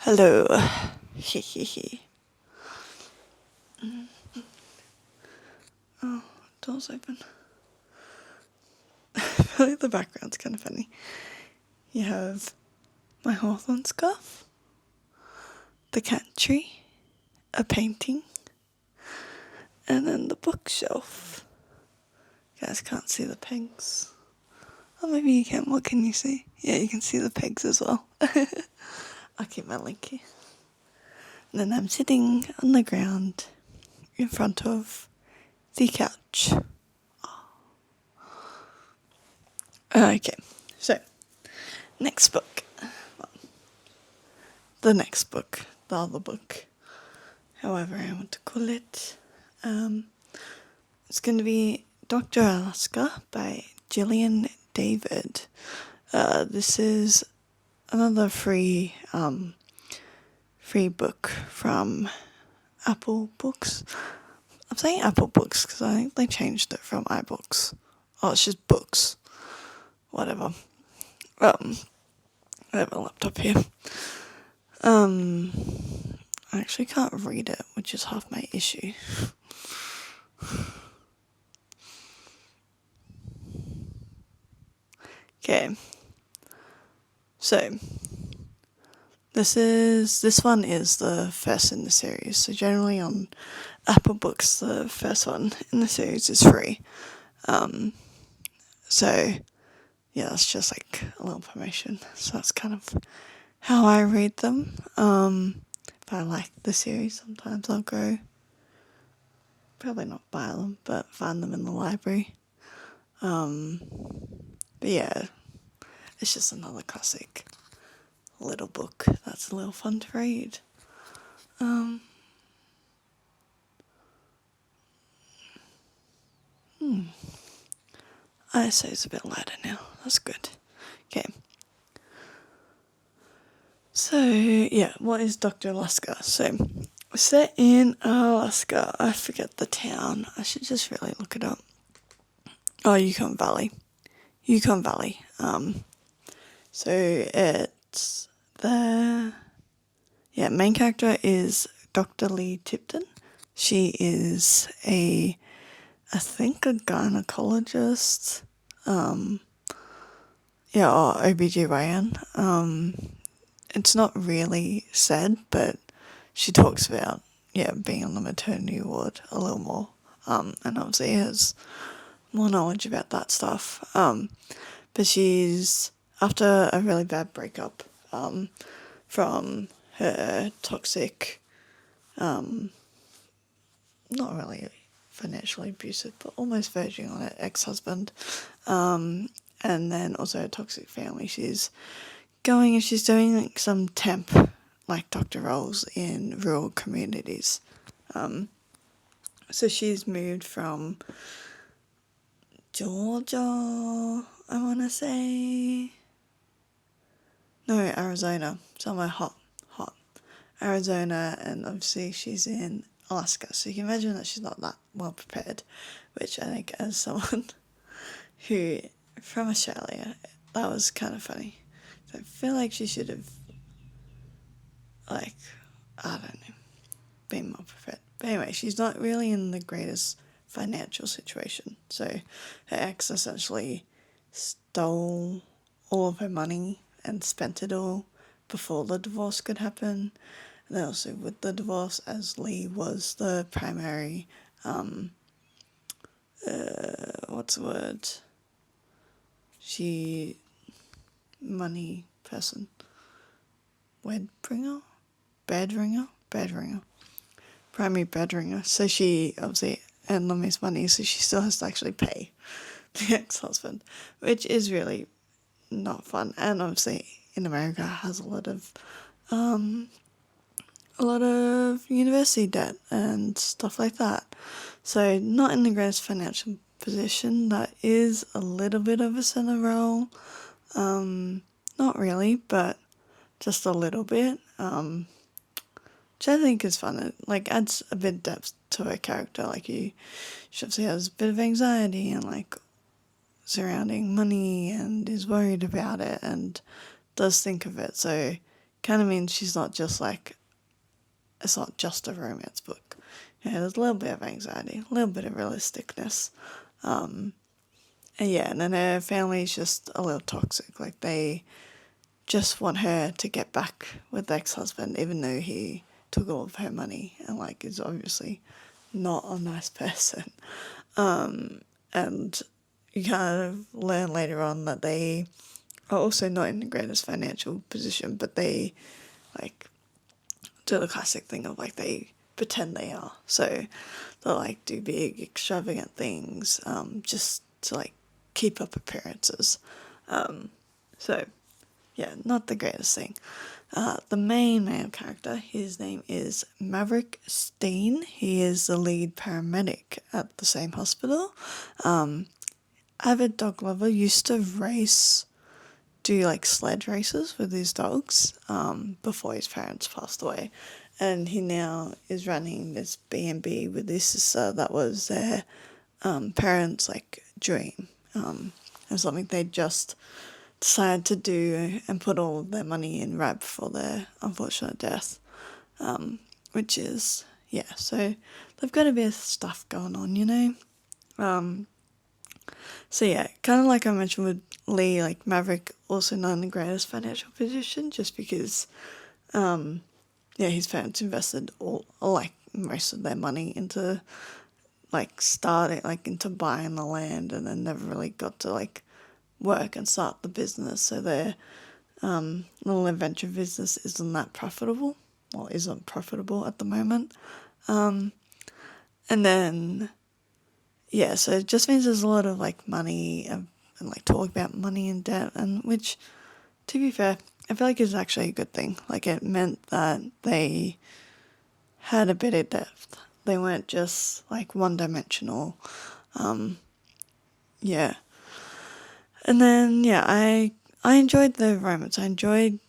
Hello. Hehehe. Oh, door's open. I feel like the background's kind of funny. You have my hawthorn scarf, the cat tree, a painting, and then the bookshelf. You guys can't see the pegs. Oh, maybe you can. What can you see? Yeah, you can see the pegs as well. I'll keep my link here. And then I'm sitting on the ground in front of the couch. Okay, so next book. Well, the next book, the other book, however I want to call it. It's going to be Dr. Alaska by Jillian David. This is another free book from Apple Books. I'm saying Apple Books because I think they changed it from iBooks. Oh, it's just books. Whatever. I have a laptop here. I actually can't read it, which is half my issue. Okay. So, this one is the first in the series. So generally on Apple Books, the first one in the series is free. So yeah, that's just like a little promotion. So that's kind of how I read them. If I like the series, sometimes I'll go, probably not buy them, but find them in the library. But yeah, it's just another classic little book that's a little fun to read. So it's a bit lighter now. That's good. Okay. So, yeah, what is Dr. Alaska? So, set in Alaska. I forget the town. I should just really look it up. Oh, Yukon Valley. So it's the main character is Dr. Lee Tipton. She is I think a gynecologist. Or OBGYN. It's not really said, but she talks about, being on the maternity ward a little more. And obviously has more knowledge about that stuff. But she's, after a really bad breakup, from her toxic, not really financially abusive, but almost verging on it, ex-husband, and then also a toxic family. She's doing like some temp, like doctor roles in rural communities. So she's moved from Georgia, I want to say. No, Arizona, somewhere hot. Arizona, and obviously she's in Alaska, so you can imagine that she's not that well prepared, which I think as someone who, from Australia, that was kind of funny. So I feel like she should have, like, I don't know, been more prepared. But anyway, she's not really in the greatest financial situation, so her ex essentially stole all of her money and spent it all before the divorce could happen. And then also with the divorce, as Lee was the primary, money person, bedringer, primary bedringer. So she obviously earned them his money, so she still has to actually pay the ex-husband, which is really not fun. And obviously in America has a lot of university debt and stuff like that. So not in the greatest financial position. That is a little bit of a center role. Not really, but just a little bit. Which I think is fun. It like adds a bit of depth to her character. Like she obviously has a bit of anxiety and like surrounding money and is worried about it and does think of it. So kind of means she's not just like, it's not just a romance book. Yeah, there's a little bit of anxiety, a little bit of realisticness. And then her family's just a little toxic. Like, they just want her to get back with the ex-husband, even though he took all of her money and, like, is obviously not a nice person. And you kind of learn later on that they are also not in the greatest financial position, but they, like, do the classic thing of, like, they pretend they are. So they'll, like, do big, extravagant things, just to, like, keep up appearances. So, yeah, not the greatest thing. The main male character, his name is Maverick Steen. He is the lead paramedic at the same hospital. Avid dog lover, used to do like sled races with his dogs before his parents passed away. And he now is running this B&B with his sister that was their parents' like dream. And something they just decided to do and put all of their money in right before their unfortunate death. Which is, yeah, so they've got a bit of stuff going on, you know? So yeah, kind of like I mentioned with Lee, like Maverick also not in the greatest financial position, just because, his parents invested like most of their money into into buying the land, and then never really got to like work and start the business. So their little adventure business isn't that profitable, or isn't profitable at the moment. And then, yeah, so it just means there's a lot of like money and like talk about money and debt, and which, to be fair, I feel like is actually a good thing. Like, it meant that they had a bit of depth. They weren't just like one-dimensional. Yeah. And then, yeah, I enjoyed the romance. I enjoyed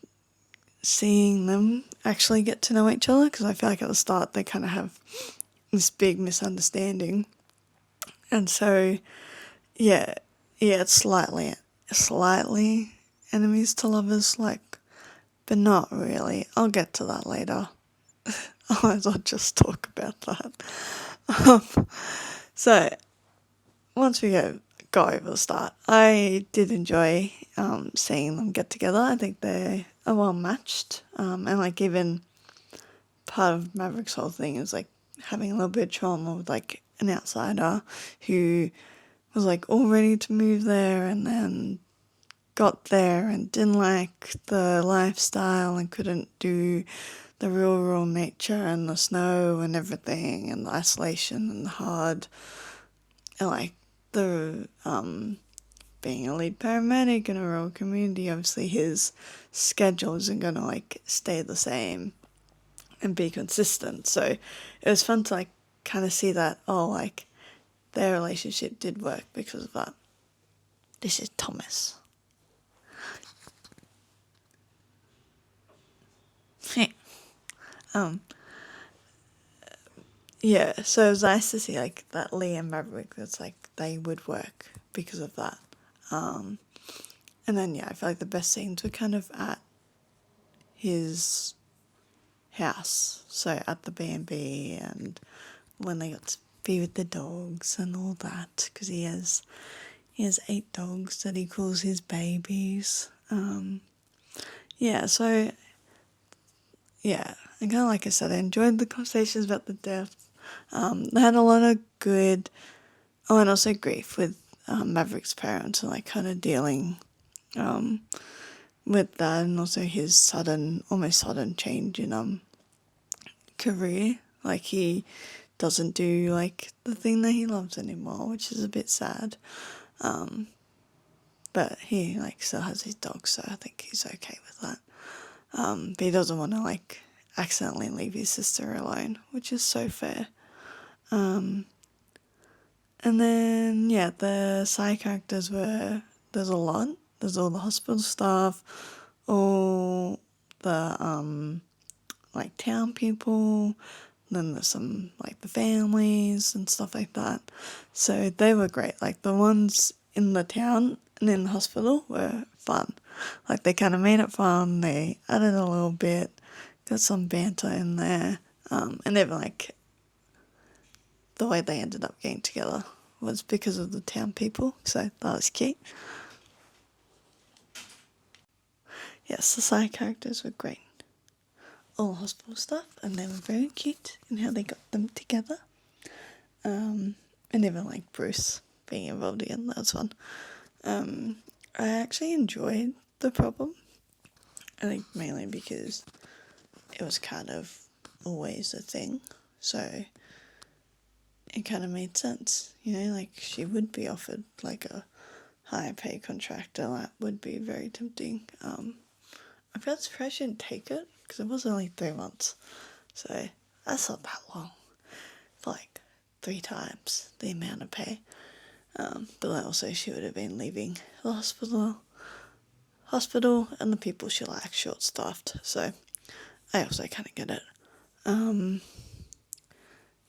seeing them actually get to know each other, because I feel like at the start they kind of have this big misunderstanding. And so, yeah, it's slightly enemies to lovers, like, but not really. I'll get to that later. Otherwise I'll just talk about that. So, once we go over the start, I did enjoy seeing them get together. I think they are well matched. And like, even part of Maverick's whole thing is like having a little bit of trauma with like an outsider who was like all ready to move there, and then got there and didn't like the lifestyle and couldn't do the rural nature and the snow and everything and the isolation and the hard, and like the being a lead paramedic in a rural community, obviously his schedule isn't gonna like stay the same and be consistent. So it was fun to like kind of see that, oh, like their relationship did work because of that. This is Thomas. Yeah, so it was nice to see like that Lee and Maverick, that's like they would work because of that. And then, yeah, I feel like the best scenes were kind of at his house, so at the B&B, and when they got to be with the dogs and all that, because he has 8 dogs that he calls his babies. So yeah, and kind of like I said, I enjoyed the conversations about the death. They had a lot of good, and also grief with Maverick's parents, and like kind of dealing with that, and also his almost sudden change in career. Like, he doesn't do like the thing that he loves anymore, which is a bit sad. But he like still has his dog, so I think he's okay with that. But he doesn't want to like accidentally leave his sister alone, which is so fair. And then, yeah, the side characters there's a lot. There's all the hospital staff, all the like town people, then there's some like the families and stuff like that. So they were great. Like, the ones in the town and in the hospital were fun. Like, they kind of made it fun, they added a little bit, got some banter in there, and even, like, the way they ended up getting together was because of the town people, so that was cute. Yes, the side characters were great. All the hospital stuff, and they were very cute in how they got them together. And even like Bruce being involved again, that was fun. I actually enjoyed The Problem. I think mainly because it was kind of always a thing, so it kind of made sense, you know, like she would be offered like a higher pay contract, and that would be very tempting. I felt surprised she didn't take it because it was only 3 months, so that's not that long for like 3 times the amount of pay. But then also she would have been leaving the hospital, and the people she likes short-staffed, so I also kind of get it.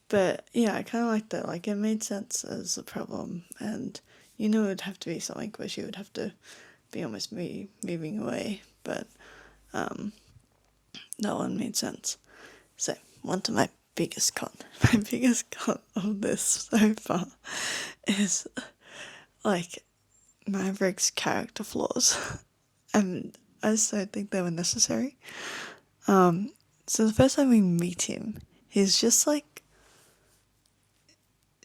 But yeah, I kind of liked that. Like, it made sense as a problem, and you knew it would have to be something where she would have to be almost moving away, but that one made sense. So, one to my biggest con. My biggest con of this so far is, like, Maverick's character flaws. And I just don't think they were necessary. So the first time we meet him, he's just like...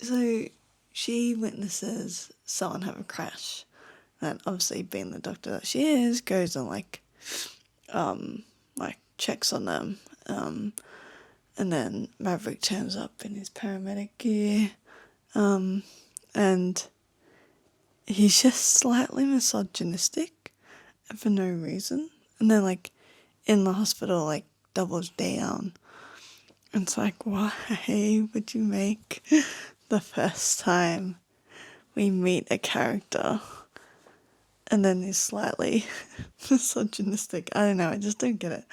So, she witnesses someone have a crash. And obviously, being the doctor that she is, goes and, like, checks on them. And then Maverick turns up in his paramedic gear. And he's just slightly misogynistic, and for no reason. And then, like, in the hospital, like, doubles down. And it's like, why would you make the first time we meet a character and then he's slightly misogynistic? I don't know, I just don't get it.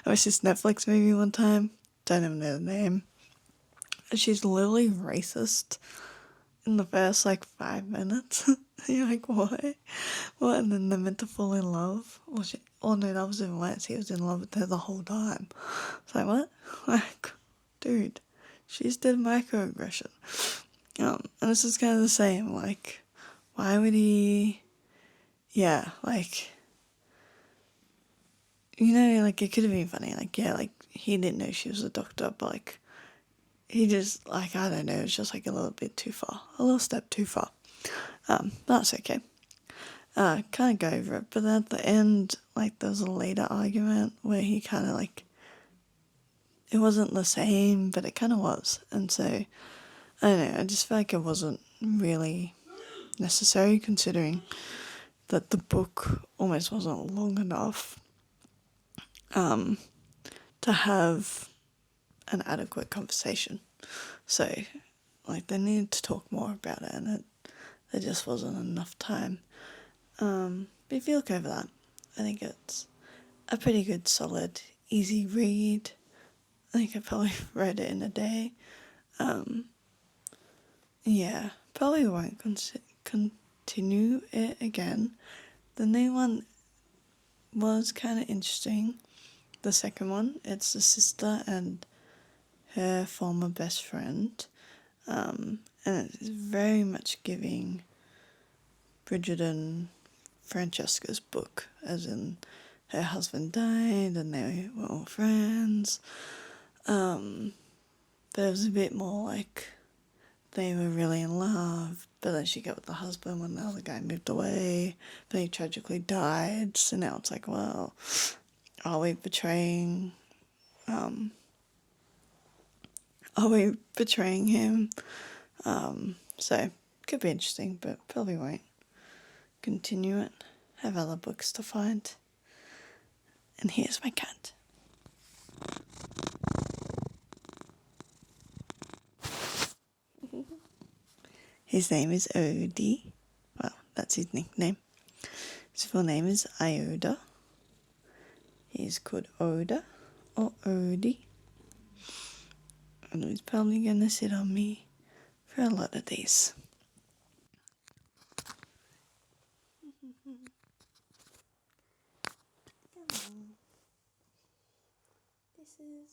I watched this Netflix movie one time, don't even know the name, and she's literally racist in the first, like, 5 minutes. You're like, why? What? And then they're meant to fall in love? No, that was even worse. He was in love with her the whole time. It's like, what? Like, dude, she's did microaggression. And this is kind of the same. Like, why would he... Yeah, like... You know, like, it could have been funny. Like, yeah, like, he didn't know she was a doctor, but, like, he just, like, I don't know, it's just, like, a little bit too far. A little step too far. That's okay. Kind of go over it, but then at the end, like, there was a later argument where he kind of, like, it wasn't the same, but it kind of was, and so, I don't know, I just feel like it wasn't really necessary, considering that the book almost wasn't long enough, to have an adequate conversation, so, like, they needed to talk more about it, and there just wasn't enough time. But if you look over that, I think it's a pretty good, solid, easy read. I think I probably read it in a day. Yeah, probably won't continue it again. The new one was kind of interesting. The second one, it's the sister and her former best friend. And it's very much giving Bridget and Francesca's book, as in her husband died and they were all friends. But it was a bit more like they were really in love, but then she got with the husband when the other guy moved away, but he tragically died, so now it's like, well, are we betraying him? So, could be interesting, but probably won't continue it. Have other books to find. And here's my cat. His name is Odie. Well, that's his nickname. His full name is Ioda. He's called Oda or Odie. And he's probably gonna sit on me for a lot of days. is...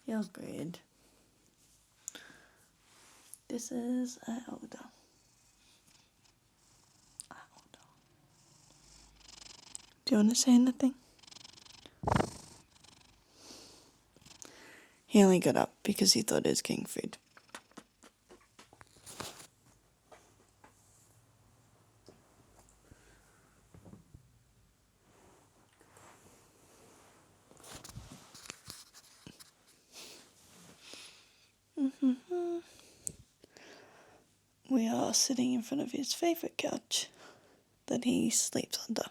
Feels good. This is Elder. Do you want to say anything? He only got up because he thought it was king food. We are sitting in front of his favourite couch that he sleeps under.